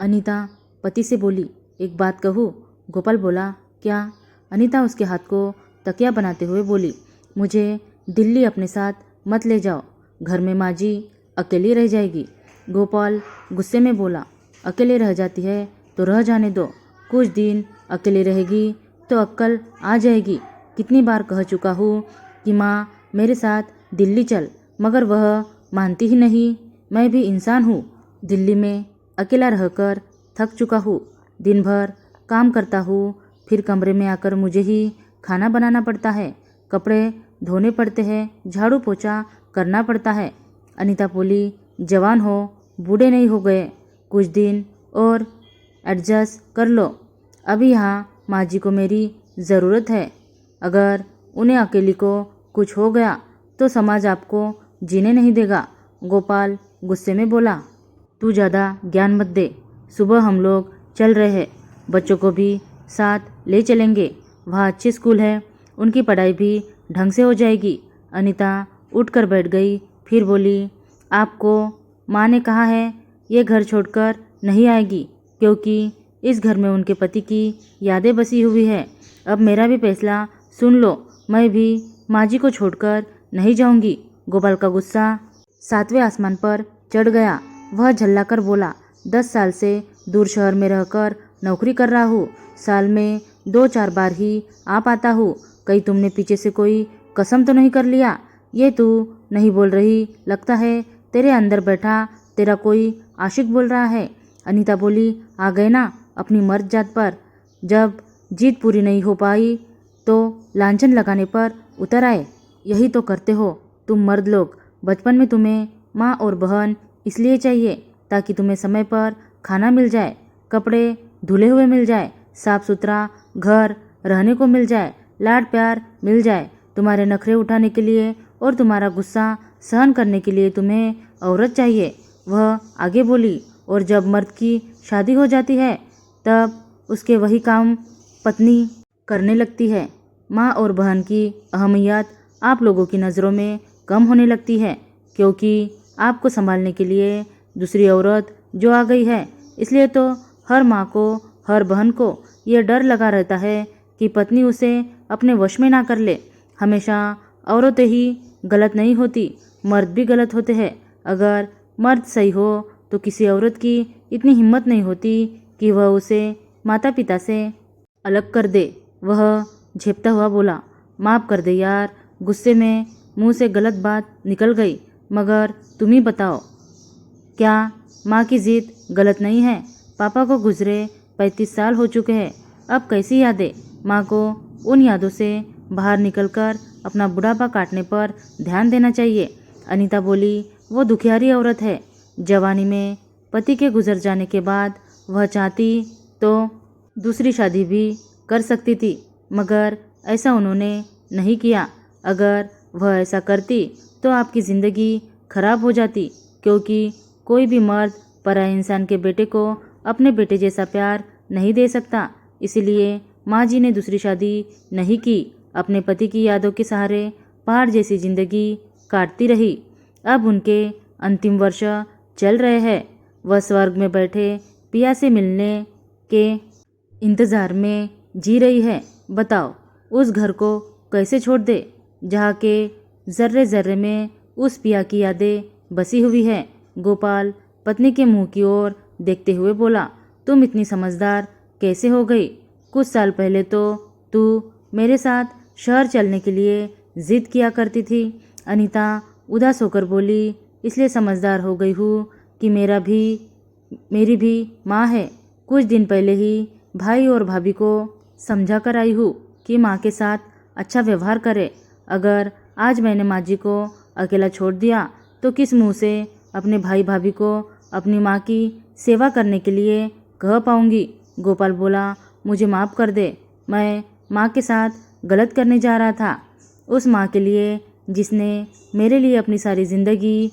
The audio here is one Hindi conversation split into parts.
अनीता पति से बोली, एक बात कहूँ? गोपाल बोला, क्या? अनीता उसके हाथ को तकिया बनाते हुए बोली, मुझे दिल्ली अपने साथ मत ले जाओ, घर में माँ जी अकेली रह जाएगी। गोपाल गुस्से में बोला, अकेले रह जाती है तो रह जाने दो, कुछ दिन अकेले रहेगी तो अक्ल आ जाएगी। कितनी बार कह चुका हूँ कि माँ मेरे साथ दिल्ली चल, मगर वह मानती ही नहीं। मैं भी इंसान हूँ, दिल्ली में अकेला रहकर थक चुका हूँ। दिन भर काम करता हूँ, फिर कमरे में आकर मुझे ही खाना बनाना पड़ता है, कपड़े धोने पड़ते हैं, झाड़ू पोछा करना पड़ता है। अनीता बोली, जवान हो, बूढ़े नहीं हो गए, कुछ दिन और एडजस्ट कर लो। अभी यहाँ माँ जी को मेरी ज़रूरत है। अगर उन्हें अकेली को कुछ हो गया तो समाज आपको जीने नहीं देगा। गोपाल गुस्से में बोला, तू ज़्यादा ज्ञान मत दे। सुबह हम लोग चल रहे हैं, बच्चों को भी साथ ले चलेंगे। वहाँ अच्छी स्कूल है, उनकी पढ़ाई भी ढंग से हो जाएगी। अनीता उठकर बैठ गई, फिर बोली, आपको माँ ने कहा है ये घर छोड़कर नहीं आएगी, क्योंकि इस घर में उनके पति की यादें बसी हुई है। अब मेरा भी फैसला सुन लो, मैं भी माँ जी को छोड़कर नहीं जाऊंगी। गोपाल का गुस्सा 7वें आसमान पर चढ़ गया। वह झल्लाकर बोला, 10 साल से दूर शहर में रहकर नौकरी कर रहा हूँ, साल में 2-4 बार ही आ पाता हूँ। कहीं तुमने पीछे से कोई कसम तो नहीं कर लिया? ये तू नहीं बोल रही, लगता है तेरे अंदर बैठा तेरा कोई आशिक बोल रहा है। अनीता बोली, आ गए ना अपनी मर्द जात पर। जब जीत पूरी नहीं हो पाई तो लांछन लगाने पर उतर आए। यही तो करते हो तुम मर्द लोग। बचपन में तुम्हें माँ और बहन इसलिए चाहिए ताकि तुम्हें समय पर खाना मिल जाए, कपड़े धुले हुए मिल जाए, साफ सुथरा घर रहने को मिल जाए, लाड प्यार मिल जाए। तुम्हारे नखरे उठाने के लिए और तुम्हारा गुस्सा सहन करने के लिए तुम्हें औरत चाहिए। वह आगे बोली, और जब मर्द की शादी हो जाती है तब उसके वही काम पत्नी करने लगती है। माँ और बहन की अहमियत आप लोगों की नज़रों में कम होने लगती है, क्योंकि आपको संभालने के लिए दूसरी औरत जो आ गई है। इसलिए तो हर माँ को, हर बहन को ये डर लगा रहता है कि पत्नी उसे अपने वश में ना कर ले। हमेशा औरतें ही गलत नहीं होती, मर्द भी गलत होते हैं। अगर मर्द सही हो तो किसी औरत की इतनी हिम्मत नहीं होती कि वह उसे माता पिता से अलग कर दे। वह झेपता हुआ बोला, माफ़ कर दे यार, गुस्से में मुंह से गलत बात निकल गई, मगर तुम ही बताओ, क्या माँ की जिद गलत नहीं है? पापा को गुजरे 35 साल हो चुके हैं, अब कैसी यादें? माँ को उन यादों से बाहर निकलकर अपना बुढ़ापा काटने पर ध्यान देना चाहिए। अनीता बोली, वो दुखियारी औरत है। जवानी में पति के गुजर जाने के बाद वह चाहती तो दूसरी शादी भी कर सकती थी, मगर ऐसा उन्होंने नहीं किया। अगर वह ऐसा करती तो आपकी ज़िंदगी खराब हो जाती, क्योंकि कोई भी मर्द पराये इंसान के बेटे को अपने बेटे जैसा प्यार नहीं दे सकता। इसीलिए माँ जी ने दूसरी शादी नहीं की, अपने पति की यादों के सहारे पहाड़ जैसी ज़िंदगी काटती रही। अब उनके अंतिम वर्ष चल रहे हैं। वह स्वर्ग में बैठे पिया से मिलने के इंतज़ार में जी रही है। बताओ, उस घर को कैसे छोड़ दे जहाँ के ज़र्रे ज़र्रे में उस पिया की यादें बसी हुई है। गोपाल पत्नी के मुंह की ओर देखते हुए बोला, तुम इतनी समझदार कैसे हो गई? कुछ साल पहले तो तू मेरे साथ शहर चलने के लिए जिद किया करती थी। अनीता उदास होकर बोली, इसलिए समझदार हो गई हूँ कि मेरी भी माँ है। कुछ दिन पहले ही भाई और भाभी को समझा कर आई हूँ कि माँ के साथ अच्छा व्यवहार करे। अगर आज मैंने माँ जी को अकेला छोड़ दिया तो किस मुंह से अपने भाई भाभी को अपनी माँ की सेवा करने के लिए कह पाऊंगी? गोपाल बोला, मुझे माफ़ कर दे, मैं माँ के साथ गलत करने जा रहा था। उस माँ के लिए जिसने मेरे लिए अपनी सारी ज़िंदगी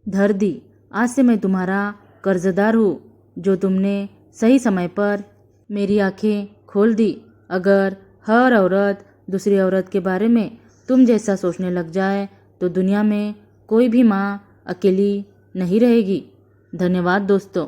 धर दी। आज से मैं तुम्हारा कर्जदार हूँ, जो तुमने सही समय पर मेरी आंखें खोल दी। अगर हर औरत दूसरी औरत के बारे में तुम जैसा सोचने लग जाए तो दुनिया में कोई भी माँ अकेली नहीं रहेगी। धन्यवाद दोस्तों।